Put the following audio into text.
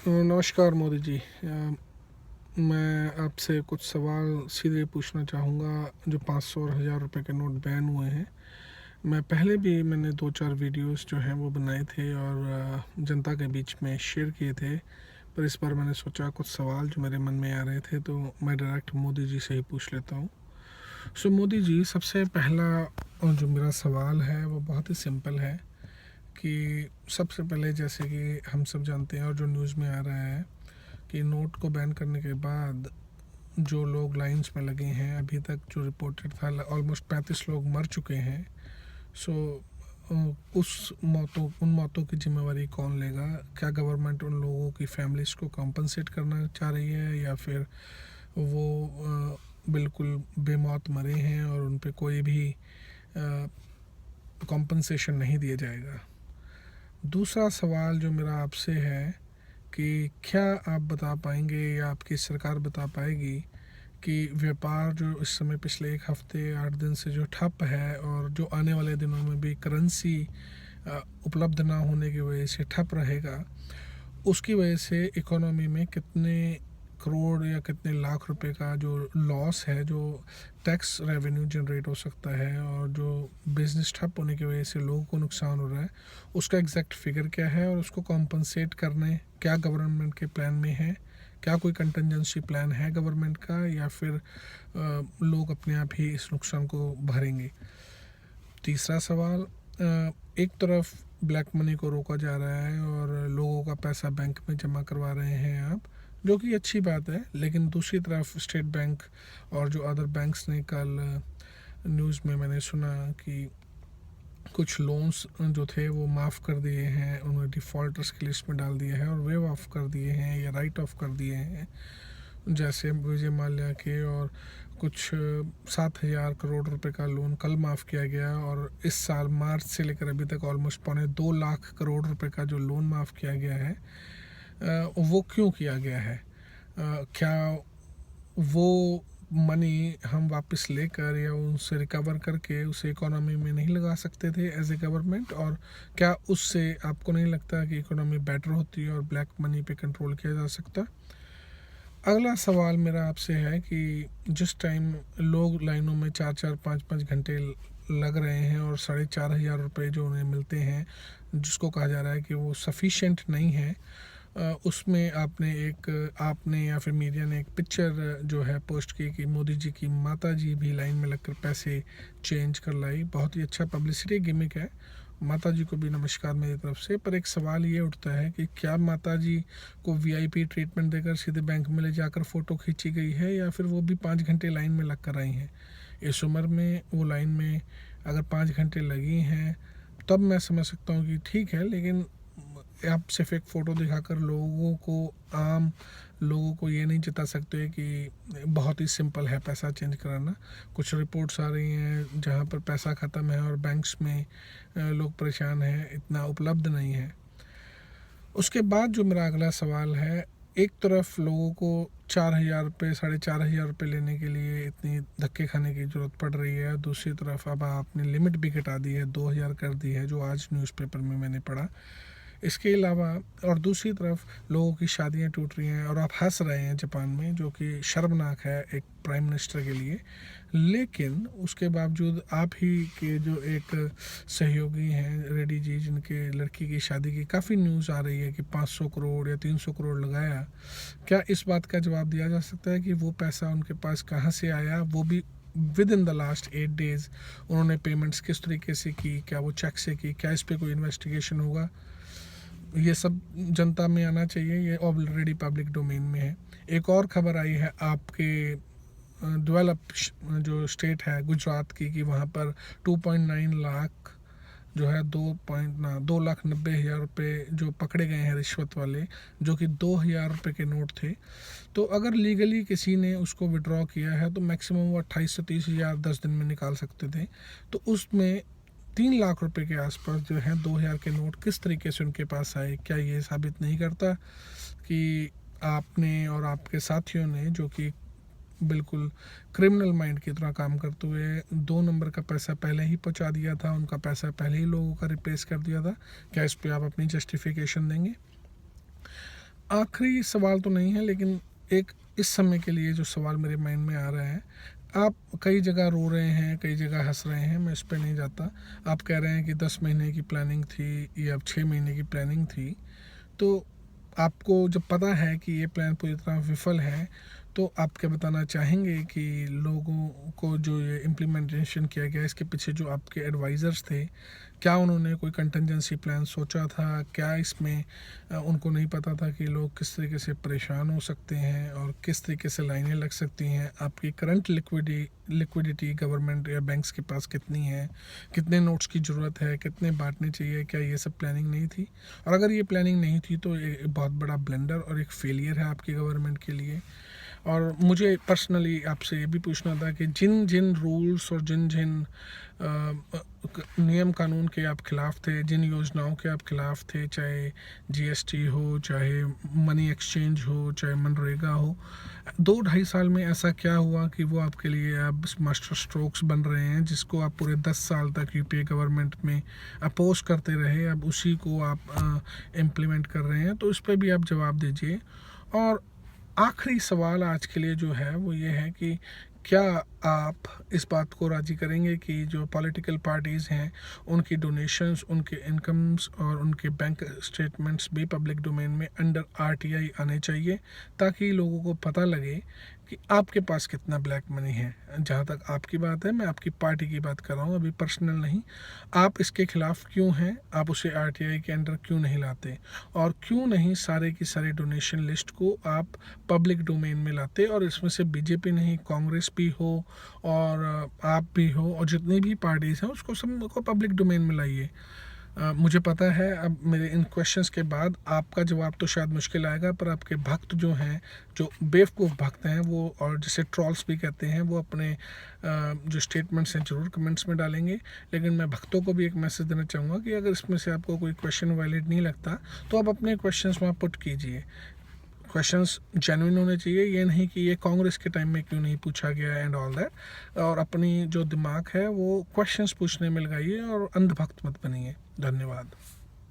नमस्कार मोदी जी। मैं आपसे कुछ सवाल सीधे पूछना चाहूँगा। जो 500 और 1000 रुपये के नोट बैन हुए हैं, मैं पहले भी मैंने 2-4 वीडियोस जो हैं वो बनाए थे और जनता के बीच में शेयर किए थे। पर इस बार मैंने सोचा कुछ सवाल जो मेरे मन में आ रहे थे तो मैं डायरेक्ट मोदी जी से ही पूछ लेता हूँ। सो मोदी जी, सबसे पहला जो मेरा सवाल है वो बहुत ही सिंपल है कि सबसे पहले, जैसे कि हम सब जानते हैं और जो न्यूज़ में आ रहा है कि नोट को बैन करने के बाद जो लोग लाइंस में लगे हैं, अभी तक जो रिपोर्टेड था ऑलमोस्ट 35 लोग मर चुके हैं। सो उन मौतों की जिम्मेवारी कौन लेगा? क्या गवर्नमेंट उन लोगों की फैमिलीज़ को कॉम्पनसेट करना चाह रही है, या फिर वो बिल्कुल बेमौत मरे हैं और उन पे कोई भी कॉम्पनसेशन नहीं दिया जाएगा? दूसरा सवाल जो मेरा आपसे है कि क्या आप बता पाएंगे या आपकी सरकार बता पाएगी कि व्यापार जो इस समय पिछले 1 हफ्ते 8 दिन से जो ठप है और जो आने वाले दिनों में भी करेंसी उपलब्ध ना होने की वजह से ठप रहेगा, उसकी वजह से इकोनॉमी में कितने करोड़ या कितने लाख रुपए का जो लॉस है, जो टैक्स रेवेन्यू जनरेट हो सकता है, और जो बिजनेस ठप होने की वजह से लोगों को नुकसान हो रहा है, उसका एग्जैक्ट फिगर क्या है और उसको कॉम्पनसेट करने क्या गवर्नमेंट के प्लान में है? क्या कोई कंटिजेंसी प्लान है गवर्नमेंट का, या फिर लोग अपने आप ही इस नुकसान को भरेंगे? तीसरा सवाल, एक तरफ ब्लैक मनी को रोका जा रहा है और लोगों का पैसा बैंक में जमा करवा रहे हैं आप, जो कि अच्छी बात है, लेकिन दूसरी तरफ स्टेट बैंक और जो अदर बैंक्स ने कल न्यूज़ में मैंने सुना कि कुछ लोन्स जो थे वो माफ़ कर दिए हैं, उन्हें डिफ़ॉल्टर्स की लिस्ट में डाल दिया है और वेव ऑफ कर दिए हैं या राइट ऑफ कर दिए हैं। जैसे विजय माल्या के और कुछ 7,000 करोड़ रुपए का लोन कल माफ़ किया गया, और इस साल मार्च से लेकर अभी तक ऑलमोस्ट 2.25 लाख करोड़ रुपए का जो लोन माफ़ किया गया है, वो क्यों किया गया है? क्या वो मनी हम वापस लेकर या उनसे रिकवर करके उसे इकोनॉमी में नहीं लगा सकते थे एज ए गवर्नमेंट? और क्या उससे आपको नहीं लगता कि इकोनॉमी बेटर होती और ब्लैक मनी पे कंट्रोल किया जा सकता? अगला सवाल मेरा आपसे है कि जिस टाइम लोग लाइनों में 4-4 5-5 घंटे लग रहे हैं और 4,500 रुपये जो उन्हें मिलते हैं, जिसको कहा जा रहा है कि वो सफिशेंट नहीं है, उसमें आपने या फिर मीडिया ने एक पिक्चर जो है पोस्ट की कि मोदी जी की माता जी भी लाइन में लगकर पैसे चेंज कर लाई। बहुत ही अच्छा पब्लिसिटी गिमिक है। माता जी को भी नमस्कार मेरी तरफ से। पर एक सवाल ये उठता है कि क्या माता जी को वीआईपी ट्रीटमेंट देकर सीधे बैंक में ले जाकर फ़ोटो खींची गई है, या फिर वो भी 5 घंटे लाइन में लग कर आई हैं? इस उम्र में वो लाइन में अगर 5 घंटे लगी हैं तब मैं समझ सकता हूँ कि ठीक है, लेकिन आप सिर्फ एक फ़ोटो दिखाकर आम लोगों को ये नहीं जता सकते कि बहुत ही सिंपल है पैसा चेंज कराना। कुछ रिपोर्ट्स आ रही हैं जहाँ पर पैसा ख़त्म है और बैंक्स में लोग परेशान हैं, इतना उपलब्ध नहीं है। उसके बाद जो मेरा अगला सवाल है, एक तरफ लोगों को 4,000 रुपये 4,500 रुपये लेने के लिए इतनी धक्के खाने की ज़रूरत पड़ रही है, दूसरी तरफ अब आपने लिमिट भी घटा दी है, 2,000 कर दी है, जो आज न्यूज़पेपर में मैंने पढ़ा। इसके अलावा और दूसरी तरफ लोगों की शादियां टूट रही हैं और आप हंस रहे हैं जापान में, जो कि शर्मनाक है एक प्राइम मिनिस्टर के लिए। लेकिन उसके बावजूद आप ही के जो एक सहयोगी हैं रेड्डी जी, जिनके लड़की की शादी की काफ़ी न्यूज़ आ रही है कि 500 करोड़ या 300 करोड़ लगाया, क्या इस बात का जवाब दिया जा सकता है कि वो पैसा उनके पास कहाँ से आया? वो भी with in the last 8 days उन्होंने पेमेंट्स किस तरीके से की? क्या वो चेक से की? क्या इस पर कोई इन्वेस्टिगेशन होगा? ये सब जनता में आना चाहिए, ये ऑलरेडी पब्लिक डोमेन में है। एक और खबर आई है आपके डेवलप जो स्टेट है गुजरात की, कि वहाँ पर 2.9 लाख जो है 2,90,000 रुपये जो पकड़े गए हैं रिश्वत वाले, जो कि 2,000 रुपये के नोट थे। तो अगर लीगली किसी ने उसको विड्रॉ किया है तो मैक्सिमम वो 28 से 30 हज़ार 10 दिन में निकाल सकते थे। तो उसमें 3 लाख रुपए के आसपास जो है 2,000 के नोट किस तरीके से उनके पास आए? क्या ये साबित नहीं करता कि आपने और आपके साथियों ने, जो कि बिल्कुल क्रिमिनल माइंड की तरह काम करते हुए 2 नंबर का पैसा पहले ही पहुंचा दिया था, उनका पैसा पहले ही लोगों का रिप्लेस कर दिया था? क्या इस पे आप अपनी जस्टिफिकेशन देंगे? आखिरी सवाल तो नहीं है, लेकिन एक इस समय के लिए जो सवाल मेरे माइंड में आ रहा है, आप कई जगह रो रहे हैं, कई जगह हंस रहे हैं, मैं इस पे नहीं जाता। आप कह रहे हैं कि 10 महीने की प्लानिंग थी या 6 महीने की प्लानिंग थी, तो आपको जब पता है कि ये प्लान पूरी तरह विफल है, तो आप क्या बताना चाहेंगे कि लोगों को जो ये इम्प्लीमेंटेशन किया गया, इसके पीछे जो आपके एडवाइज़र्स थे, क्या उन्होंने कोई कंटिजेंसी प्लान सोचा था? क्या इसमें उनको नहीं पता था कि लोग किस तरीके से परेशान हो सकते हैं और किस तरीके से लाइनें लग सकती हैं? आपकी करंट लिक्विडिटी गवर्नमेंट या बैंक्स के पास कितनी है? कितने नोट्स की ज़रूरत है? कितने बाँटने चाहिए? क्या ये सब प्लानिंग नहीं थी? और अगर ये प्लानिंग नहीं थी, तो ये बहुत बड़ा ब्लंडर और एक फेलियर है आपकी गवर्नमेंट के लिए। और मुझे पर्सनली आपसे ये भी पूछना था कि जिन जिन रूल्स और जिन जिन नियम कानून के आप खिलाफ थे, जिन योजनाओं के आप खिलाफ थे, चाहे जीएसटी हो, चाहे मनी एक्सचेंज हो, चाहे मनरेगा हो, 2-2.5 साल में ऐसा क्या हुआ कि वो आपके लिए अब मास्टर स्ट्रोक्स बन रहे हैं, जिसको आप पूरे 10 साल तक यूपीए गवर्नमेंट में अपोज करते रहे, अब उसी को आप इम्प्लीमेंट कर रहे हैं? तो इस पर भी आप जवाब दीजिए। और आखिरी सवाल आज के लिए जो है वो ये है कि क्या आप इस बात को राज़ी करेंगे कि जो पॉलिटिकल पार्टीज़ हैं, उनकी डोनेशंस, उनके इनकम्स और उनके बैंक स्टेटमेंट्स भी पब्लिक डोमेन में अंडर आरटीआई आने चाहिए, ताकि लोगों को पता लगे कि आपके पास कितना ब्लैक मनी है? जहाँ तक आपकी बात है, मैं आपकी पार्टी की बात कर रहा हूँ, अभी पर्सनल नहीं। आप इसके खिलाफ क्यों हैं? आप उसे आरटीआई के अंडर क्यों नहीं लाते? और क्यों नहीं सारे की सारी डोनेशन लिस्ट को आप पब्लिक डोमेन में लाते, और इसमें से बीजेपी नहीं, कांग्रेस भी हो और आप भी हो और जितनी भी पार्टीज़ हैं, उसको सब को पब्लिक डोमेन में लाइए। मुझे पता है अब मेरे इन क्वेश्चंस के बाद आपका जवाब तो शायद मुश्किल आएगा, पर आपके भक्त जो हैं, जो बेवकूफ़ भक्त हैं, वो, और जिसे ट्रॉल्स भी कहते हैं, वो अपने जो स्टेटमेंट्स हैं ज़रूर कमेंट्स में डालेंगे। लेकिन मैं भक्तों को भी एक मैसेज देना चाहूँगा कि अगर इसमें से आपको कोई क्वेश्चन वैलिड नहीं लगता, तो आप अपने क्वेश्चंस वहाँ पुट कीजिए। क्वेश्चंस जेन्युइन होने चाहिए, ये नहीं कि ये कांग्रेस के टाइम में क्यों नहीं पूछा गया एंड ऑल दैट। और अपनी जो दिमाग है वो क्वेश्चंस पूछने में लगाइए और अंधभक्त मत बनिए। धन्यवाद।